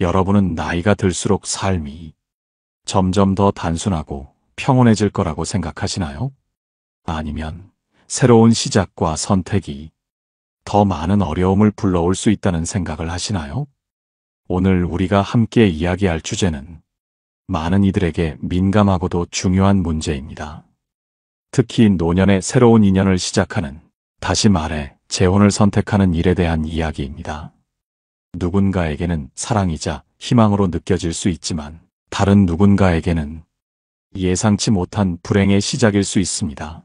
여러분은 나이가 들수록 삶이 점점 더 단순하고 평온해질 거라고 생각하시나요? 아니면 새로운 시작과 선택이 더 많은 어려움을 불러올 수 있다는 생각을 하시나요? 오늘 우리가 함께 이야기할 주제는 많은 이들에게 민감하고도 중요한 문제입니다. 특히 노년의 새로운 인연을 시작하는, 다시 말해 재혼을 선택하는 일에 대한 이야기입니다. 누군가에게는 사랑이자 희망으로 느껴질 수 있지만 다른 누군가에게는 예상치 못한 불행의 시작일 수 있습니다.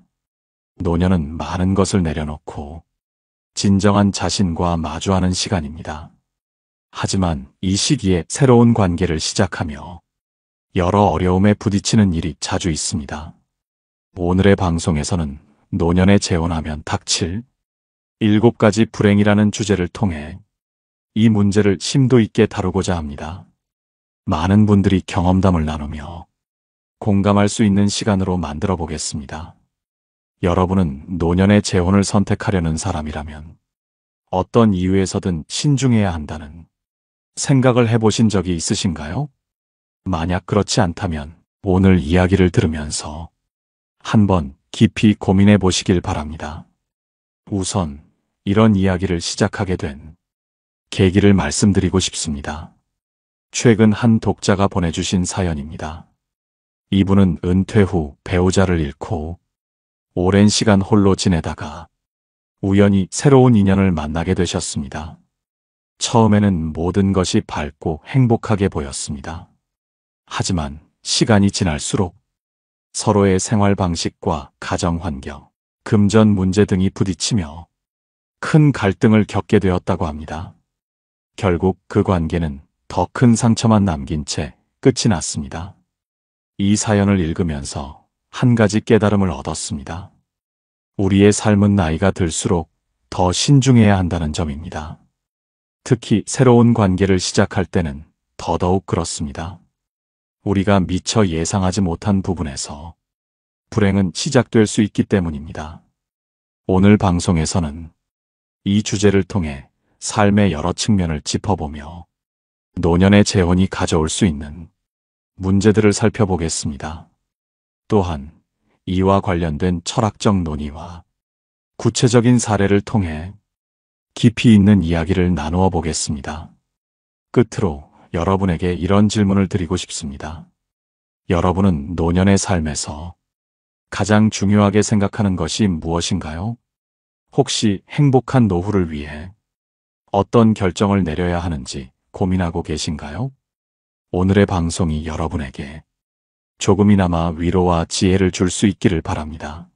노년은 많은 것을 내려놓고 진정한 자신과 마주하는 시간입니다. 하지만 이 시기에 새로운 관계를 시작하며 여러 어려움에 부딪히는 일이 자주 있습니다. 오늘의 방송에서는 노년에 재혼하면 닥칠 7가지 불행이라는 주제를 통해 이 문제를 심도 있게 다루고자 합니다. 많은 분들이 경험담을 나누며 공감할 수 있는 시간으로 만들어 보겠습니다. 여러분은 노년에 재혼을 선택하려는 사람이라면 어떤 이유에서든 신중해야 한다는 생각을 해보신 적이 있으신가요? 만약 그렇지 않다면 오늘 이야기를 들으면서 한번 깊이 고민해 보시길 바랍니다. 우선 이런 이야기를 시작하게 된 계기를 말씀드리고 싶습니다. 최근 한 독자가 보내주신 사연입니다. 이분은 은퇴 후 배우자를 잃고 오랜 시간 홀로 지내다가 우연히 새로운 인연을 만나게 되셨습니다. 처음에는 모든 것이 밝고 행복하게 보였습니다. 하지만 시간이 지날수록 서로의 생활 방식과 가정 환경, 금전 문제 등이 부딪히며 큰 갈등을 겪게 되었다고 합니다. 결국 그 관계는 더 큰 상처만 남긴 채 끝이 났습니다. 이 사연을 읽으면서 한 가지 깨달음을 얻었습니다. 우리의 삶은 나이가 들수록 더 신중해야 한다는 점입니다. 특히 새로운 관계를 시작할 때는 더더욱 그렇습니다. 우리가 미처 예상하지 못한 부분에서 불행은 시작될 수 있기 때문입니다. 오늘 방송에서는 이 주제를 통해 삶의 여러 측면을 짚어보며 노년의 재혼이 가져올 수 있는 문제들을 살펴보겠습니다. 또한 이와 관련된 철학적 논의와 구체적인 사례를 통해 깊이 있는 이야기를 나누어 보겠습니다. 끝으로 여러분에게 이런 질문을 드리고 싶습니다. 여러분은 노년의 삶에서 가장 중요하게 생각하는 것이 무엇인가요? 혹시 행복한 노후를 위해 어떤 결정을 내려야 하는지 고민하고 계신가요? 오늘의 방송이 여러분에게 조금이나마 위로와 지혜를 줄 수 있기를 바랍니다.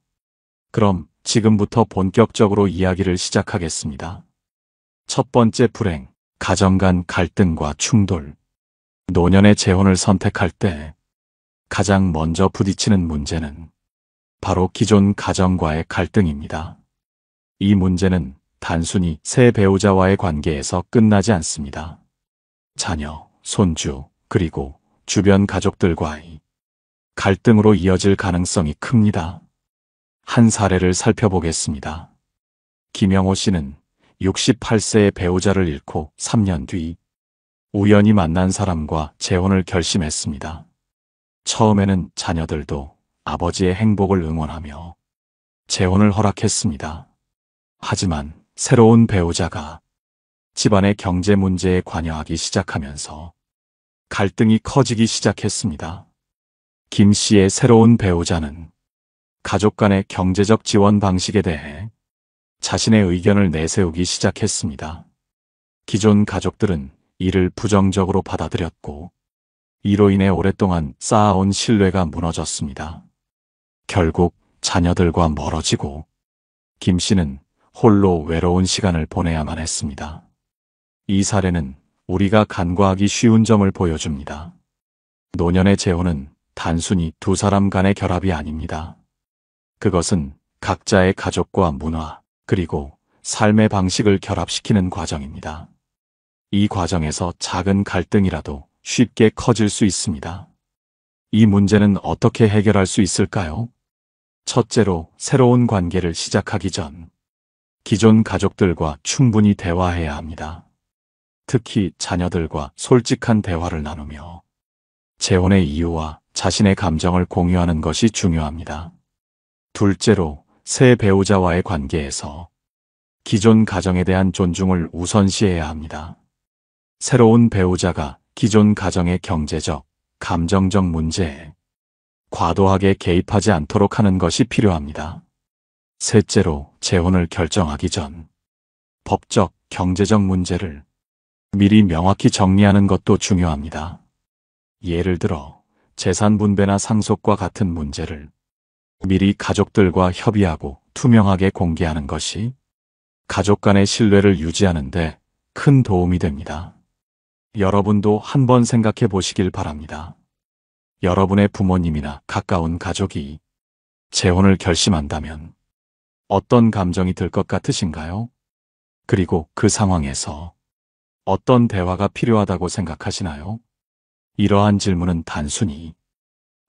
그럼 지금부터 본격적으로 이야기를 시작하겠습니다. 첫 번째 불행, 가정 간 갈등과 충돌. 노년의 재혼을 선택할 때 가장 먼저 부딪히는 문제는 바로 기존 가정과의 갈등입니다. 이 문제는 단순히 새 배우자와의 관계에서 끝나지 않습니다. 자녀, 손주, 그리고 주변 가족들과의 갈등으로 이어질 가능성이 큽니다. 한 사례를 살펴보겠습니다. 김영호 씨는 68세의 배우자를 잃고 3년 뒤 우연히 만난 사람과 재혼을 결심했습니다. 처음에는 자녀들도 아버지의 행복을 응원하며 재혼을 허락했습니다. 하지만 새로운 배우자가 집안의 경제 문제에 관여하기 시작하면서 갈등이 커지기 시작했습니다. 김 씨의 새로운 배우자는 가족 간의 경제적 지원 방식에 대해 자신의 의견을 내세우기 시작했습니다. 기존 가족들은 이를 부정적으로 받아들였고 이로 인해 오랫동안 쌓아온 신뢰가 무너졌습니다. 결국 자녀들과 멀어지고 김 씨는 홀로 외로운 시간을 보내야만 했습니다. 이 사례는 우리가 간과하기 쉬운 점을 보여줍니다. 노년의 재혼은 단순히 두 사람 간의 결합이 아닙니다. 그것은 각자의 가족과 문화, 그리고 삶의 방식을 결합시키는 과정입니다. 이 과정에서 작은 갈등이라도 쉽게 커질 수 있습니다. 이 문제는 어떻게 해결할 수 있을까요? 첫째로, 새로운 관계를 시작하기 전 기존 가족들과 충분히 대화해야 합니다. 특히 자녀들과 솔직한 대화를 나누며 재혼의 이유와 자신의 감정을 공유하는 것이 중요합니다. 둘째로, 새 배우자와의 관계에서 기존 가정에 대한 존중을 우선시해야 합니다. 새로운 배우자가 기존 가정의 경제적, 감정적 문제에 과도하게 개입하지 않도록 하는 것이 필요합니다. 셋째로, 재혼을 결정하기 전 법적, 경제적 문제를 미리 명확히 정리하는 것도 중요합니다. 예를 들어 재산 분배나 상속과 같은 문제를 미리 가족들과 협의하고 투명하게 공개하는 것이 가족 간의 신뢰를 유지하는 데 큰 도움이 됩니다. 여러분도 한번 생각해 보시길 바랍니다. 여러분의 부모님이나 가까운 가족이 재혼을 결심한다면 어떤 감정이 들 것 같으신가요? 그리고 그 상황에서 어떤 대화가 필요하다고 생각하시나요? 이러한 질문은 단순히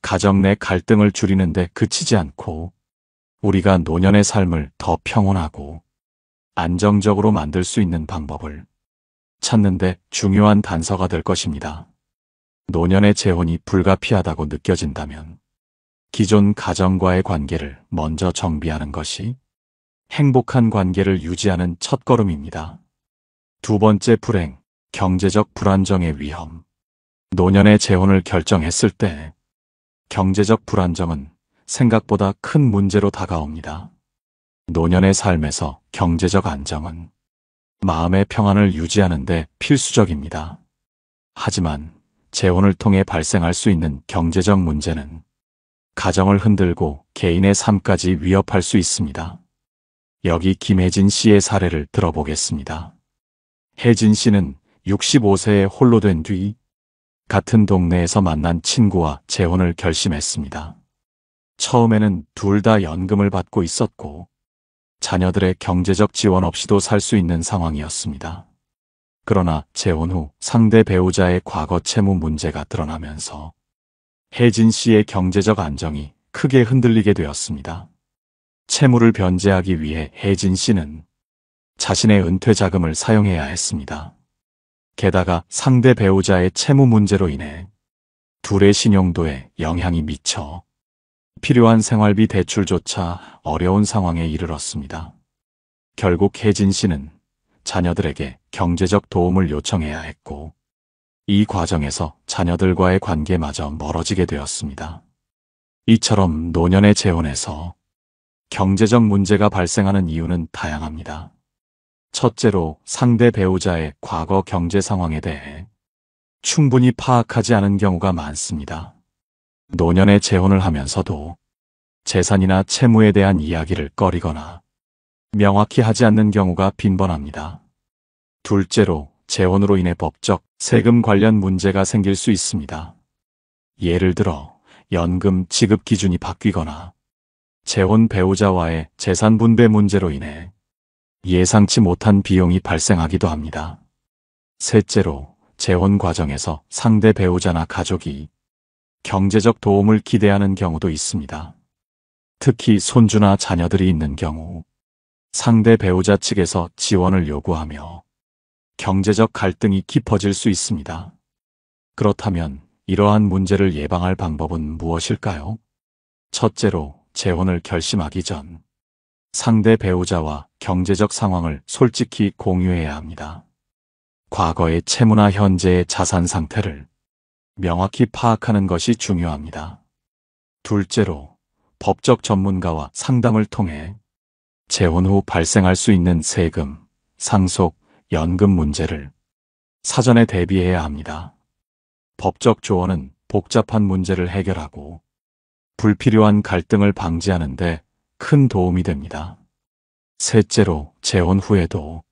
가정 내 갈등을 줄이는 데 그치지 않고 우리가 노년의 삶을 더 평온하고 안정적으로 만들 수 있는 방법을 찾는 데 중요한 단서가 될 것입니다. 노년의 재혼이 불가피하다고 느껴진다면 기존 가정과의 관계를 먼저 정비하는 것이 행복한 관계를 유지하는 첫걸음입니다. 두 번째, 불행, 경제적 불안정의 위험. 노년의 재혼을 결정했을 때 경제적 불안정은 생각보다 큰 문제로 다가옵니다. 노년의 삶에서 경제적 안정은 마음의 평안을 유지하는 데 필수적입니다. 하지만 재혼을 통해 발생할 수 있는 경제적 문제는 가정을 흔들고 개인의 삶까지 위협할 수 있습니다. 여기 김혜진 씨의 사례를 들어보겠습니다. 혜진 씨는 65세에 홀로 된 뒤 같은 동네에서 만난 친구와 재혼을 결심했습니다. 처음에는 둘 다 연금을 받고 있었고 자녀들의 경제적 지원 없이도 살 수 있는 상황이었습니다. 그러나 재혼 후 상대 배우자의 과거 채무 문제가 드러나면서 혜진 씨의 경제적 안정이 크게 흔들리게 되었습니다. 채무를 변제하기 위해 혜진 씨는 자신의 은퇴 자금을 사용해야 했습니다. 게다가 상대 배우자의 채무 문제로 인해 둘의 신용도에 영향이 미쳐 필요한 생활비 대출조차 어려운 상황에 이르렀습니다. 결국 혜진 씨는 자녀들에게 경제적 도움을 요청해야 했고 이 과정에서 자녀들과의 관계마저 멀어지게 되었습니다. 이처럼 노년의 재혼에서 경제적 문제가 발생하는 이유는 다양합니다. 첫째로, 상대 배우자의 과거 경제 상황에 대해 충분히 파악하지 않은 경우가 많습니다. 노년의 재혼을 하면서도 재산이나 채무에 대한 이야기를 꺼리거나 명확히 하지 않는 경우가 빈번합니다. 둘째로, 재혼으로 인해 법적, 세금 관련 문제가 생길 수 있습니다. 예를 들어 연금 지급 기준이 바뀌거나 재혼 배우자와의 재산 분배 문제로 인해 예상치 못한 비용이 발생하기도 합니다. 셋째로, 재혼 과정에서 상대 배우자나 가족이 경제적 도움을 기대하는 경우도 있습니다. 특히 손주나 자녀들이 있는 경우 상대 배우자 측에서 지원을 요구하며 경제적 갈등이 깊어질 수 있습니다. 그렇다면 이러한 문제를 예방할 방법은 무엇일까요? 첫째로, 재혼을 결심하기 전 상대 배우자와 경제적 상황을 솔직히 공유해야 합니다. 과거의 채무나 현재의 자산 상태를 명확히 파악하는 것이 중요합니다. 둘째로, 법적 전문가와 상담을 통해 재혼 후 발생할 수 있는 세금, 상속, 연금 문제를 사전에 대비해야 합니다. 법적 조언은 복잡한 문제를 해결하고 불필요한 갈등을 방지하는 데 큰 도움이 됩니다. 셋째로, 재혼 후에도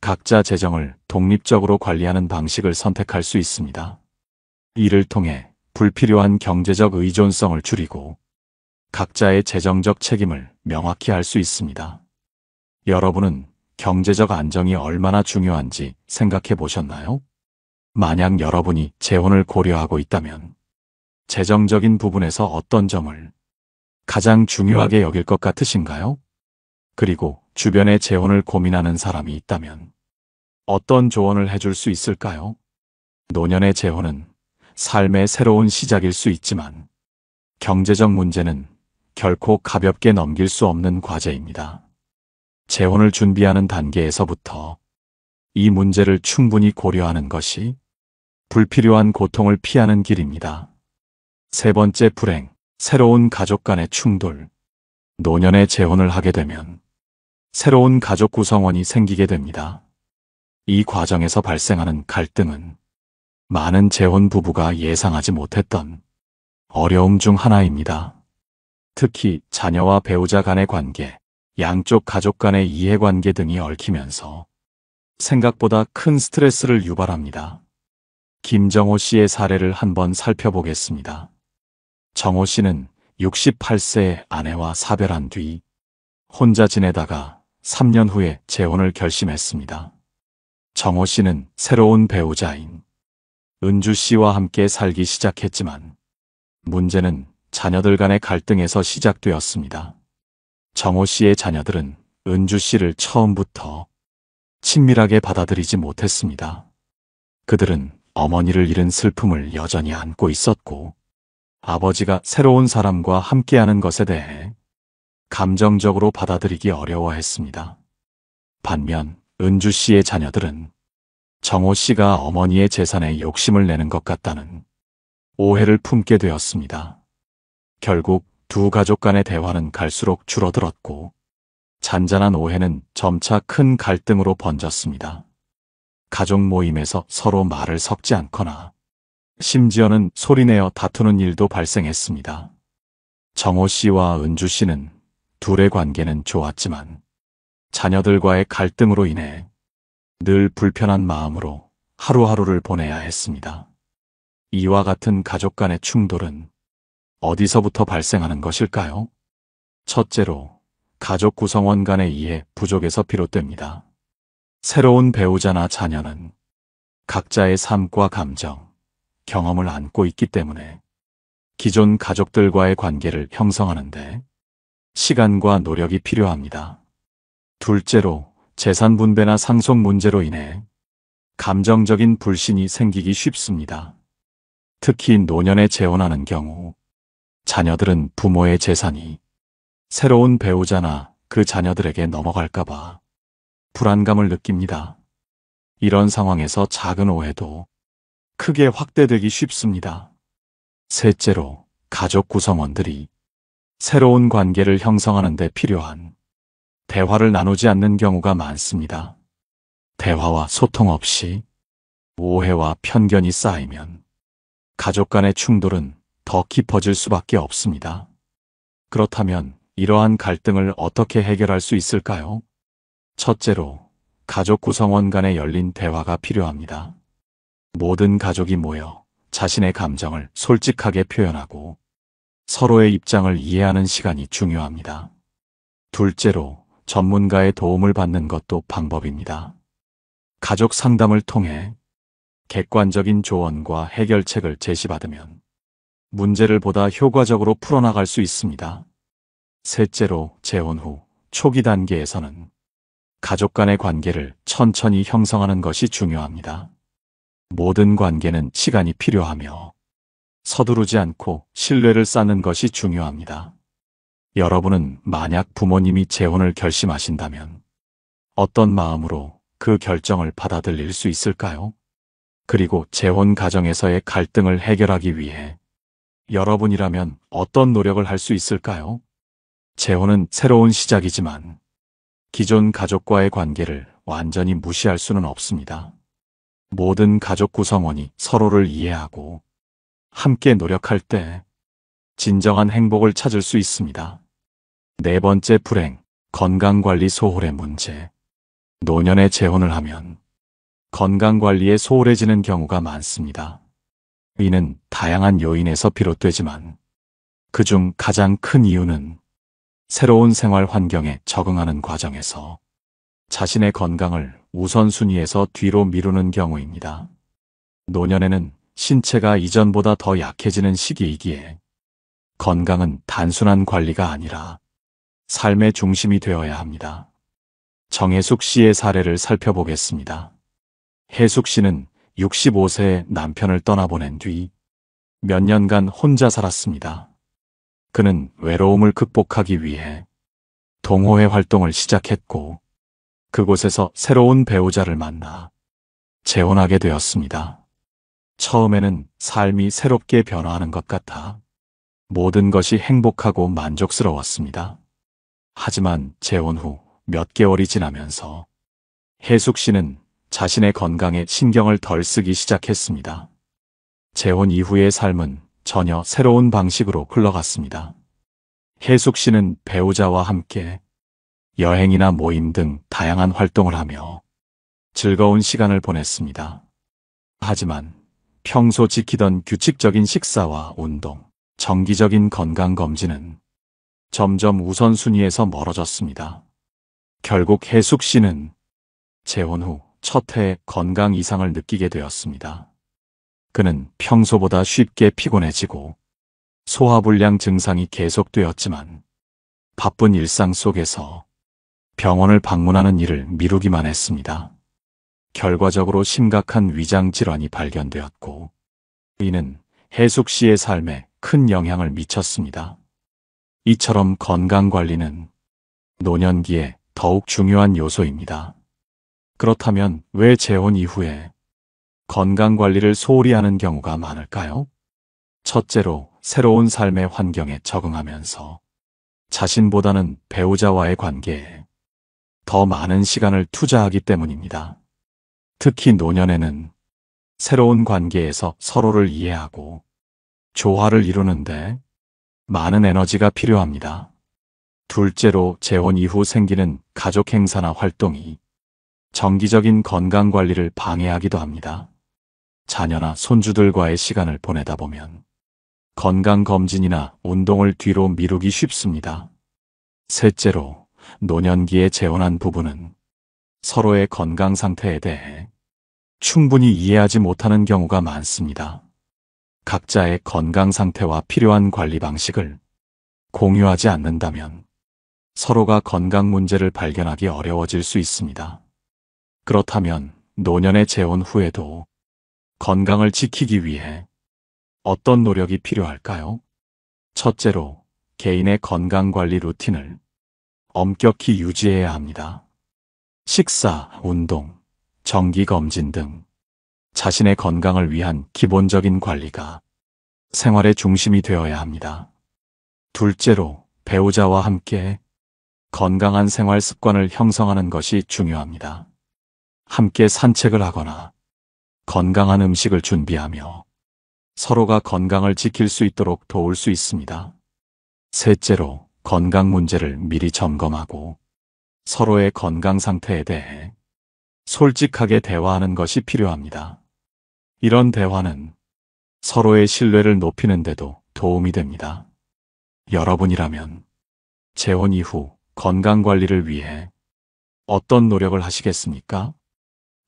각자 재정을 독립적으로 관리하는 방식을 선택할 수 있습니다. 이를 통해 불필요한 경제적 의존성을 줄이고 각자의 재정적 책임을 명확히 알 수 있습니다. 여러분은 경제적 안정이 얼마나 중요한지 생각해 보셨나요? 만약 여러분이 재혼을 고려하고 있다면 재정적인 부분에서 어떤 점을 가장 중요하게 여길 것 같으신가요? 그리고 주변에 재혼을 고민하는 사람이 있다면 어떤 조언을 해줄 수 있을까요? 노년의 재혼은 삶의 새로운 시작일 수 있지만 경제적 문제는 결코 가볍게 넘길 수 없는 과제입니다. 재혼을 준비하는 단계에서부터 이 문제를 충분히 고려하는 것이 불필요한 고통을 피하는 길입니다. 세 번째 불행, 새로운 가족 간의 충돌. 노년에 재혼을 하게 되면 새로운 가족 구성원이 생기게 됩니다. 이 과정에서 발생하는 갈등은 많은 재혼 부부가 예상하지 못했던 어려움 중 하나입니다. 특히 자녀와 배우자 간의 관계, 양쪽 가족 간의 이해관계 등이 얽히면서 생각보다 큰 스트레스를 유발합니다. 김정호 씨의 사례를 한번 살펴보겠습니다. 정호 씨는 68세의 아내와 사별한 뒤 혼자 지내다가 3년 후에 재혼을 결심했습니다. 정호 씨는 새로운 배우자인 은주 씨와 함께 살기 시작했지만 문제는 자녀들 간의 갈등에서 시작되었습니다. 정호 씨의 자녀들은 은주 씨를 처음부터 친밀하게 받아들이지 못했습니다. 그들은 어머니를 잃은 슬픔을 여전히 안고 있었고 아버지가 새로운 사람과 함께하는 것에 대해 감정적으로 받아들이기 어려워했습니다. 반면 은주 씨의 자녀들은 정호 씨가 어머니의 재산에 욕심을 내는 것 같다는 오해를 품게 되었습니다. 결국 두 가족 간의 대화는 갈수록 줄어들었고 잔잔한 오해는 점차 큰 갈등으로 번졌습니다. 가족 모임에서 서로 말을 섞지 않거나 심지어는 소리내어 다투는 일도 발생했습니다. 정호 씨와 은주 씨는 둘의 관계는 좋았지만 자녀들과의 갈등으로 인해 늘 불편한 마음으로 하루하루를 보내야 했습니다. 이와 같은 가족 간의 충돌은 어디서부터 발생하는 것일까요? 첫째로, 가족 구성원 간의 이해 부족에서 비롯됩니다. 새로운 배우자나 자녀는 각자의 삶과 감정, 경험을 안고 있기 때문에 기존 가족들과의 관계를 형성하는데 시간과 노력이 필요합니다. 둘째로, 재산 분배나 상속 문제로 인해 감정적인 불신이 생기기 쉽습니다. 특히 노년에 재혼하는 경우 자녀들은 부모의 재산이 새로운 배우자나 그 자녀들에게 넘어갈까봐 불안감을 느낍니다. 이런 상황에서 작은 오해도 크게 확대되기 쉽습니다. 셋째로, 가족 구성원들이 새로운 관계를 형성하는 데 필요한 대화를 나누지 않는 경우가 많습니다. 대화와 소통 없이 오해와 편견이 쌓이면 가족 간의 충돌은 더 깊어질 수밖에 없습니다. 그렇다면 이러한 갈등을 어떻게 해결할 수 있을까요? 첫째로, 가족 구성원 간의 열린 대화가 필요합니다. 모든 가족이 모여 자신의 감정을 솔직하게 표현하고 서로의 입장을 이해하는 시간이 중요합니다. 둘째로, 전문가의 도움을 받는 것도 방법입니다. 가족 상담을 통해 객관적인 조언과 해결책을 제시받으면 문제를 보다 효과적으로 풀어나갈 수 있습니다. 셋째로, 재혼 후 초기 단계에서는 가족 간의 관계를 천천히 형성하는 것이 중요합니다. 모든 관계는 시간이 필요하며 서두르지 않고 신뢰를 쌓는 것이 중요합니다. 여러분은 만약 부모님이 재혼을 결심하신다면 어떤 마음으로 그 결정을 받아들일 수 있을까요? 그리고 재혼 가정에서의 갈등을 해결하기 위해 여러분이라면 어떤 노력을 할 수 있을까요? 재혼은 새로운 시작이지만 기존 가족과의 관계를 완전히 무시할 수는 없습니다. 모든 가족 구성원이 서로를 이해하고 함께 노력할 때 진정한 행복을 찾을 수 있습니다. 네 번째 불행, 건강관리 소홀의 문제. 노년에 재혼을 하면 건강관리에 소홀해지는 경우가 많습니다. 이는 다양한 요인에서 비롯되지만 그중 가장 큰 이유는 새로운 생활 환경에 적응하는 과정에서 자신의 건강을 우선순위에서 뒤로 미루는 경우입니다. 노년에는 신체가 이전보다 더 약해지는 시기이기에 건강은 단순한 관리가 아니라 삶의 중심이 되어야 합니다. 정혜숙 씨의 사례를 살펴보겠습니다. 혜숙 씨는 65세에 남편을 떠나보낸 뒤 몇 년간 혼자 살았습니다. 그는 외로움을 극복하기 위해 동호회 활동을 시작했고 그곳에서 새로운 배우자를 만나 재혼하게 되었습니다. 처음에는 삶이 새롭게 변화하는 것 같아 모든 것이 행복하고 만족스러웠습니다. 하지만 재혼 후 몇 개월이 지나면서 혜숙 씨는 자신의 건강에 신경을 덜 쓰기 시작했습니다. 재혼 이후의 삶은 전혀 새로운 방식으로 흘러갔습니다. 혜숙 씨는 배우자와 함께 여행이나 모임 등 다양한 활동을 하며 즐거운 시간을 보냈습니다. 하지만 평소 지키던 규칙적인 식사와 운동, 정기적인 건강검진은 점점 우선순위에서 멀어졌습니다. 결국 혜숙 씨는 재혼 후 첫 해에 건강 이상을 느끼게 되었습니다. 그는 평소보다 쉽게 피곤해지고 소화불량 증상이 계속되었지만 바쁜 일상 속에서 병원을 방문하는 일을 미루기만 했습니다. 결과적으로 심각한 위장 질환이 발견되었고 이는 혜숙 씨의 삶에 큰 영향을 미쳤습니다. 이처럼 건강관리는 노년기에 더욱 중요한 요소입니다. 그렇다면 왜 재혼 이후에 건강관리를 소홀히 하는 경우가 많을까요? 첫째로 새로운 삶의 환경에 적응하면서 자신보다는 배우자와의 관계에 더 많은 시간을 투자하기 때문입니다. 특히 노년에는 새로운 관계에서 서로를 이해하고 조화를 이루는데 많은 에너지가 필요합니다. 둘째로 재혼 이후 생기는 가족 행사나 활동이 정기적인 건강관리를 방해하기도 합니다. 자녀나 손주들과의 시간을 보내다 보면 건강검진이나 운동을 뒤로 미루기 쉽습니다. 셋째로 노년기에 재혼한 부부는 서로의 건강 상태에 대해 충분히 이해하지 못하는 경우가 많습니다. 각자의 건강 상태와 필요한 관리 방식을 공유하지 않는다면 서로가 건강 문제를 발견하기 어려워질 수 있습니다. 그렇다면 노년의 재혼 후에도 건강을 지키기 위해 어떤 노력이 필요할까요? 첫째로 개인의 건강관리 루틴을 엄격히 유지해야 합니다. 식사, 운동, 정기검진 등 자신의 건강을 위한 기본적인 관리가 생활의 중심이 되어야 합니다. 둘째로 배우자와 함께 건강한 생활 습관을 형성하는 것이 중요합니다. 함께 산책을 하거나 건강한 음식을 준비하며 서로가 건강을 지킬 수 있도록 도울 수 있습니다. 셋째로 건강 문제를 미리 점검하고 서로의 건강 상태에 대해 솔직하게 대화하는 것이 필요합니다. 이런 대화는 서로의 신뢰를 높이는 데도 도움이 됩니다. 여러분이라면 재혼 이후 건강 관리를 위해 어떤 노력을 하시겠습니까?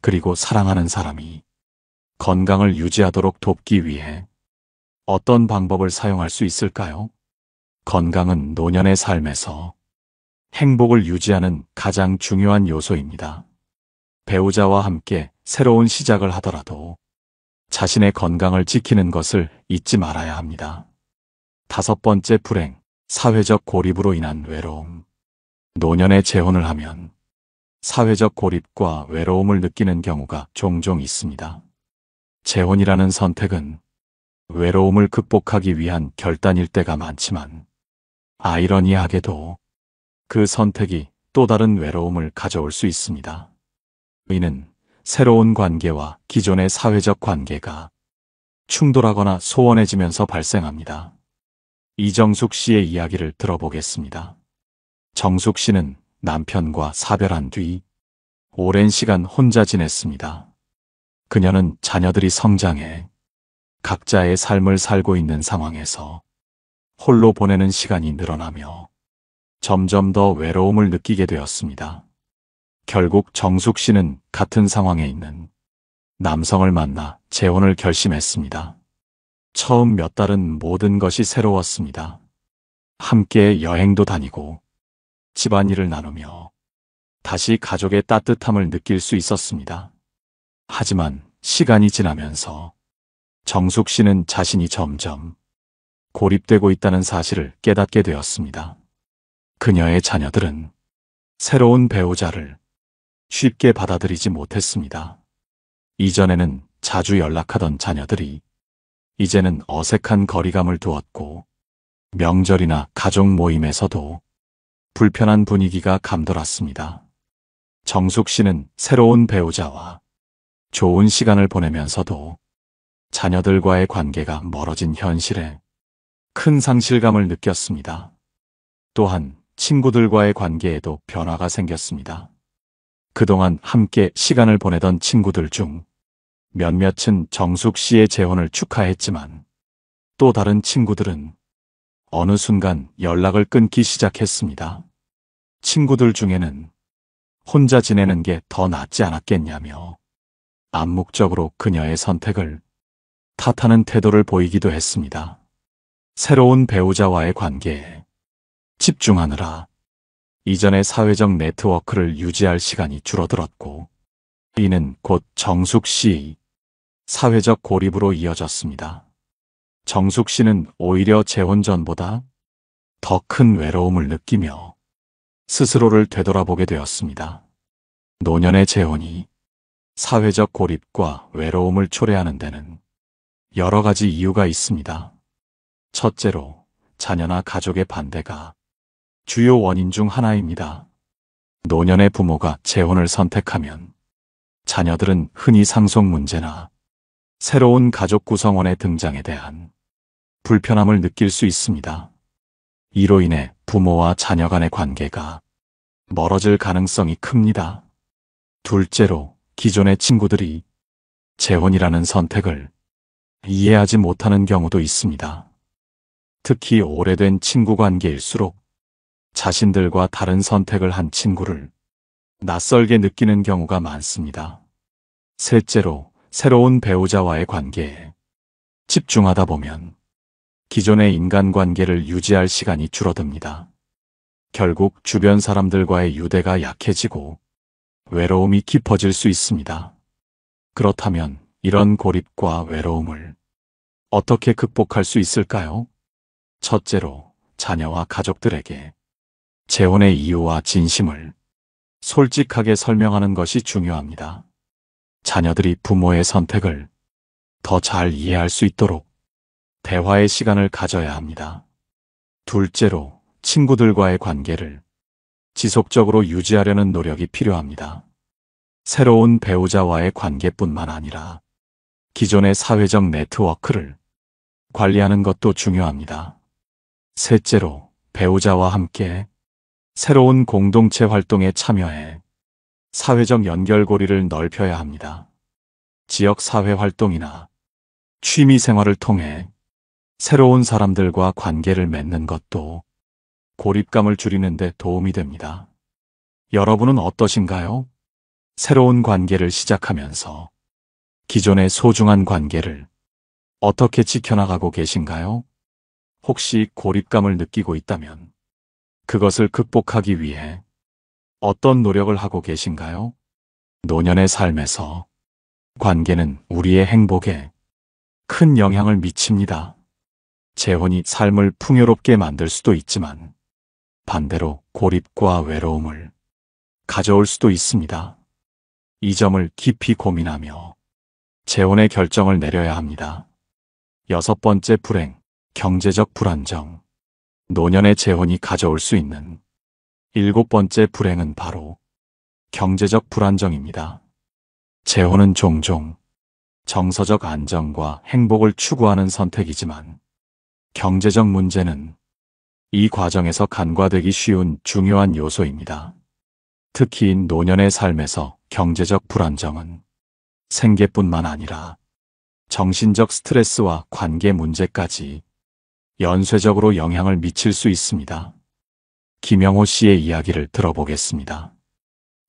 그리고 사랑하는 사람이 건강을 유지하도록 돕기 위해 어떤 방법을 사용할 수 있을까요? 건강은 노년의 삶에서 행복을 유지하는 가장 중요한 요소입니다. 배우자와 함께 새로운 시작을 하더라도 자신의 건강을 지키는 것을 잊지 말아야 합니다. 다섯 번째 불행, 사회적 고립으로 인한 외로움. 노년에 재혼을 하면 사회적 고립과 외로움을 느끼는 경우가 종종 있습니다. 재혼이라는 선택은 외로움을 극복하기 위한 결단일 때가 많지만 아이러니하게도 그 선택이 또 다른 외로움을 가져올 수 있습니다. 이는 새로운 관계와 기존의 사회적 관계가 충돌하거나 소원해지면서 발생합니다. 이정숙 씨의 이야기를 들어보겠습니다. 정숙 씨는 남편과 사별한 뒤 오랜 시간 혼자 지냈습니다. 그녀는 자녀들이 성장해 각자의 삶을 살고 있는 상황에서 홀로 보내는 시간이 늘어나며 점점 더 외로움을 느끼게 되었습니다. 결국 정숙 씨는 같은 상황에 있는 남성을 만나 재혼을 결심했습니다. 처음 몇 달은 모든 것이 새로웠습니다. 함께 여행도 다니고 집안일을 나누며 다시 가족의 따뜻함을 느낄 수 있었습니다. 하지만 시간이 지나면서 정숙 씨는 자신이 점점 고립되고 있다는 사실을 깨닫게 되었습니다. 그녀의 자녀들은 새로운 배우자를 쉽게 받아들이지 못했습니다. 이전에는 자주 연락하던 자녀들이 이제는 어색한 거리감을 두었고 명절이나 가족 모임에서도 불편한 분위기가 감돌았습니다. 정숙 씨는 새로운 배우자와 좋은 시간을 보내면서도 자녀들과의 관계가 멀어진 현실에 큰 상실감을 느꼈습니다. 또한 친구들과의 관계에도 변화가 생겼습니다. 그동안 함께 시간을 보내던 친구들 중 몇몇은 정숙 씨의 재혼을 축하했지만 또 다른 친구들은 어느 순간 연락을 끊기 시작했습니다. 친구들 중에는 혼자 지내는 게 더 낫지 않았겠냐며 암묵적으로 그녀의 선택을 탓하는 태도를 보이기도 했습니다. 새로운 배우자와의 관계에 집중하느라 이전의 사회적 네트워크를 유지할 시간이 줄어들었고 이는 곧 정숙 씨의 사회적 고립으로 이어졌습니다. 정숙 씨는 오히려 재혼 전보다 더 큰 외로움을 느끼며 스스로를 되돌아보게 되었습니다. 노년의 재혼이 사회적 고립과 외로움을 초래하는 데는 여러 가지 이유가 있습니다. 첫째로 자녀나 가족의 반대가 주요 원인 중 하나입니다. 노년의 부모가 재혼을 선택하면 자녀들은 흔히 상속 문제나 새로운 가족 구성원의 등장에 대한 불편함을 느낄 수 있습니다. 이로 인해 부모와 자녀 간의 관계가 멀어질 가능성이 큽니다. 둘째로 기존의 친구들이 재혼이라는 선택을 이해하지 못하는 경우도 있습니다. 특히 오래된 친구 관계일수록 자신들과 다른 선택을 한 친구를 낯설게 느끼는 경우가 많습니다. 셋째로 새로운 배우자와의 관계에 집중하다 보면 기존의 인간관계를 유지할 시간이 줄어듭니다. 결국 주변 사람들과의 유대가 약해지고 외로움이 깊어질 수 있습니다. 그렇다면 이런 고립과 외로움을 어떻게 극복할 수 있을까요? 첫째로 자녀와 가족들에게 재혼의 이유와 진심을 솔직하게 설명하는 것이 중요합니다. 자녀들이 부모의 선택을 더 잘 이해할 수 있도록 대화의 시간을 가져야 합니다. 둘째로 친구들과의 관계를 지속적으로 유지하려는 노력이 필요합니다. 새로운 배우자와의 관계뿐만 아니라 기존의 사회적 네트워크를 관리하는 것도 중요합니다. 셋째로 배우자와 함께 새로운 공동체 활동에 참여해 사회적 연결고리를 넓혀야 합니다. 지역 사회 활동이나 취미 생활을 통해 새로운 사람들과 관계를 맺는 것도 고립감을 줄이는 데 도움이 됩니다. 여러분은 어떠신가요? 새로운 관계를 시작하면서 기존의 소중한 관계를 어떻게 지켜나가고 계신가요? 혹시 고립감을 느끼고 있다면 그것을 극복하기 위해 어떤 노력을 하고 계신가요? 노년의 삶에서 관계는 우리의 행복에 큰 영향을 미칩니다. 재혼이 삶을 풍요롭게 만들 수도 있지만 반대로 고립과 외로움을 가져올 수도 있습니다. 이 점을 깊이 고민하며 재혼의 결정을 내려야 합니다. 여섯 번째 불행, 경제적 불안정. 노년의 재혼이 가져올 수 있는 일곱 번째 불행은 바로 경제적 불안정입니다. 재혼은 종종 정서적 안정과 행복을 추구하는 선택이지만 경제적 문제는 이 과정에서 간과되기 쉬운 중요한 요소입니다. 특히 노년의 삶에서 경제적 불안정은 생계뿐만 아니라 정신적 스트레스와 관계 문제까지 연쇄적으로 영향을 미칠 수 있습니다. 김영호 씨의 이야기를 들어보겠습니다.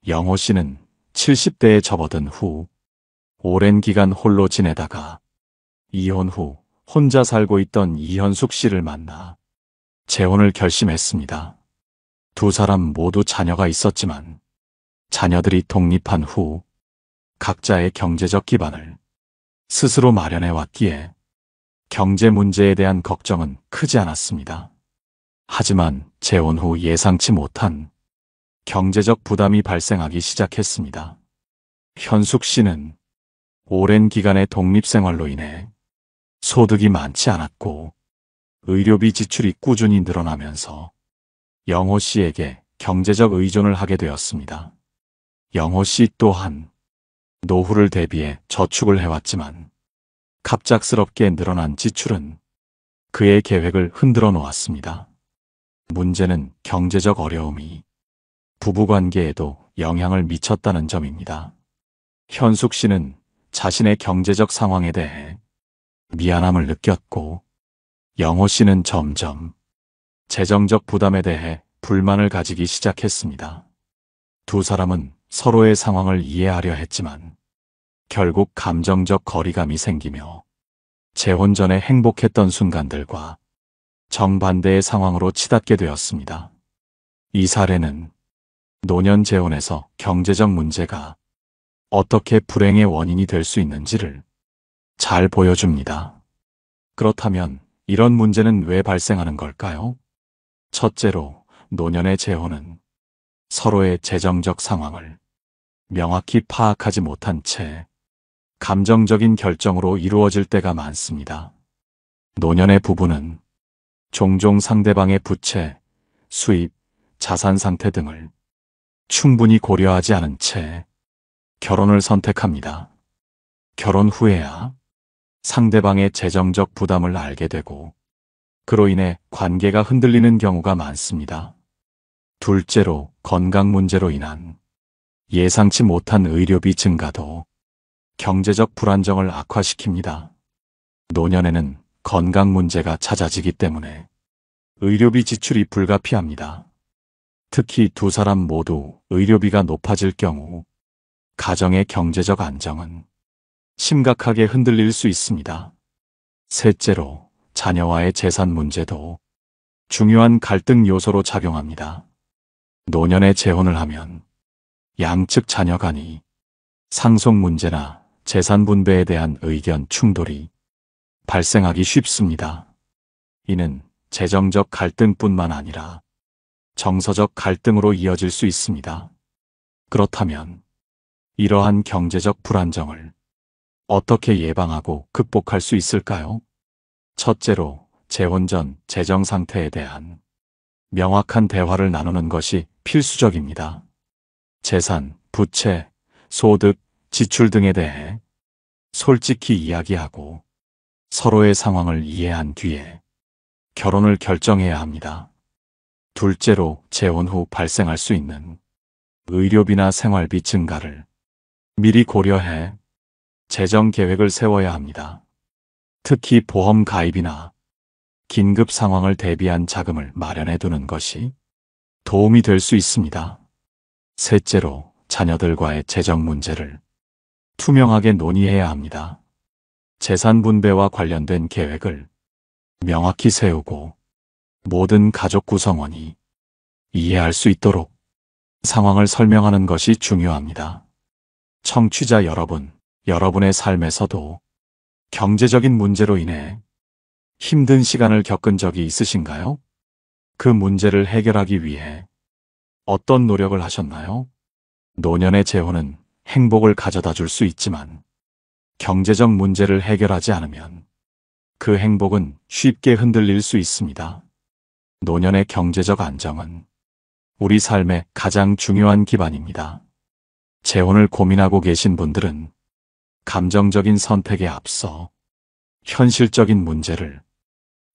영호 씨는 70대에 접어든 후 오랜 기간 홀로 지내다가 이혼 후 혼자 살고 있던 이현숙 씨를 만나 재혼을 결심했습니다. 두 사람 모두 자녀가 있었지만 자녀들이 독립한 후 각자의 경제적 기반을 스스로 마련해 왔기에 경제 문제에 대한 걱정은 크지 않았습니다. 하지만 재혼 후 예상치 못한 경제적 부담이 발생하기 시작했습니다. 현숙 씨는 오랜 기간의 독립생활로 인해 소득이 많지 않았고 의료비 지출이 꾸준히 늘어나면서 영호 씨에게 경제적 의존을 하게 되었습니다. 영호 씨 또한 노후를 대비해 저축을 해왔지만 갑작스럽게 늘어난 지출은 그의 계획을 흔들어 놓았습니다. 문제는 경제적 어려움이 부부관계에도 영향을 미쳤다는 점입니다. 현숙 씨는 자신의 경제적 상황에 대해 미안함을 느꼈고 영호 씨는 점점 재정적 부담에 대해 불만을 가지기 시작했습니다. 두 사람은 서로의 상황을 이해하려 했지만 결국 감정적 거리감이 생기며 재혼 전에 행복했던 순간들과 정반대의 상황으로 치닫게 되었습니다. 이 사례는 노년 재혼에서 경제적 문제가 어떻게 불행의 원인이 될 수 있는지를 잘 보여줍니다. 그렇다면 이런 문제는 왜 발생하는 걸까요? 첫째로, 노년의 재혼은 서로의 재정적 상황을 명확히 파악하지 못한 채 감정적인 결정으로 이루어질 때가 많습니다. 노년의 부부는 종종 상대방의 부채, 수입, 자산 상태 등을 충분히 고려하지 않은 채 결혼을 선택합니다. 결혼 후에야 상대방의 재정적 부담을 알게 되고 그로 인해 관계가 흔들리는 경우가 많습니다. 둘째로, 건강 문제로 인한 예상치 못한 의료비 증가도 경제적 불안정을 악화시킵니다. 노년에는 건강 문제가 잦아지기 때문에 의료비 지출이 불가피합니다. 특히 두 사람 모두 의료비가 높아질 경우 가정의 경제적 안정은 심각하게 흔들릴 수 있습니다. 셋째로, 자녀와의 재산 문제도 중요한 갈등 요소로 작용합니다. 노년에 재혼을 하면 양측 자녀 간이 상속 문제나 재산 분배에 대한 의견 충돌이 발생하기 쉽습니다. 이는 재정적 갈등뿐만 아니라 정서적 갈등으로 이어질 수 있습니다. 그렇다면 이러한 경제적 불안정을 어떻게 예방하고 극복할 수 있을까요? 첫째로, 재혼 전 재정 상태에 대한 명확한 대화를 나누는 것이 필수적입니다. 재산, 부채, 소득, 지출 등에 대해 솔직히 이야기하고 서로의 상황을 이해한 뒤에 결혼을 결정해야 합니다. 둘째로, 재혼 후 발생할 수 있는 의료비나 생활비 증가를 미리 고려해 재정 계획을 세워야 합니다. 특히 보험 가입이나 긴급 상황을 대비한 자금을 마련해 두는 것이 도움이 될 수 있습니다. 셋째로, 자녀들과의 재정 문제를 투명하게 논의해야 합니다. 재산 분배와 관련된 계획을 명확히 세우고 모든 가족 구성원이 이해할 수 있도록 상황을 설명하는 것이 중요합니다. 청취자 여러분, 여러분의 삶에서도 경제적인 문제로 인해 힘든 시간을 겪은 적이 있으신가요? 그 문제를 해결하기 위해 어떤 노력을 하셨나요? 노년의 재혼은 행복을 가져다 줄 수 있지만 경제적 문제를 해결하지 않으면 그 행복은 쉽게 흔들릴 수 있습니다. 노년의 경제적 안정은 우리 삶의 가장 중요한 기반입니다. 재혼을 고민하고 계신 분들은 감정적인 선택에 앞서 현실적인 문제를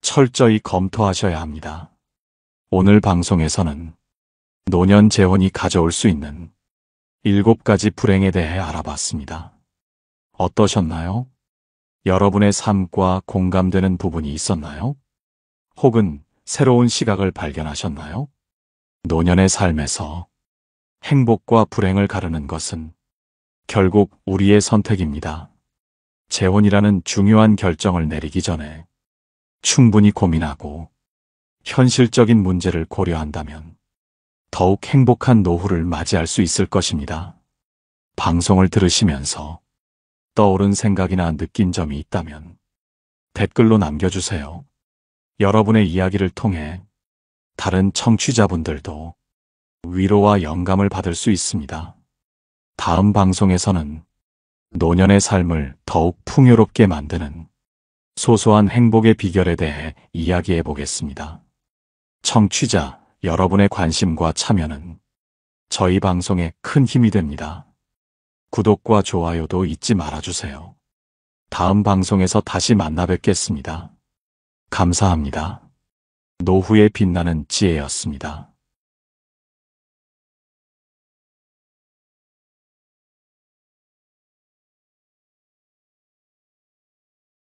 철저히 검토하셔야 합니다. 오늘 방송에서는 노년 재혼이 가져올 수 있는 7가지 불행에 대해 알아봤습니다. 어떠셨나요? 여러분의 삶과 공감되는 부분이 있었나요? 혹은 새로운 시각을 발견하셨나요? 노년의 삶에서 행복과 불행을 가르는 것은 결국 우리의 선택입니다. 재혼이라는 중요한 결정을 내리기 전에 충분히 고민하고 현실적인 문제를 고려한다면 더욱 행복한 노후를 맞이할 수 있을 것입니다. 방송을 들으시면서 떠오른 생각이나 느낀 점이 있다면 댓글로 남겨주세요. 여러분의 이야기를 통해 다른 청취자분들도 위로와 영감을 받을 수 있습니다. 다음 방송에서는 노년의 삶을 더욱 풍요롭게 만드는 소소한 행복의 비결에 대해 이야기해 보겠습니다. 청취자 여러분의 관심과 참여는 저희 방송에 큰 힘이 됩니다. 구독과 좋아요도 잊지 말아주세요. 다음 방송에서 다시 만나 뵙겠습니다. 감사합니다. 노후에 빛나는 지혜였습니다.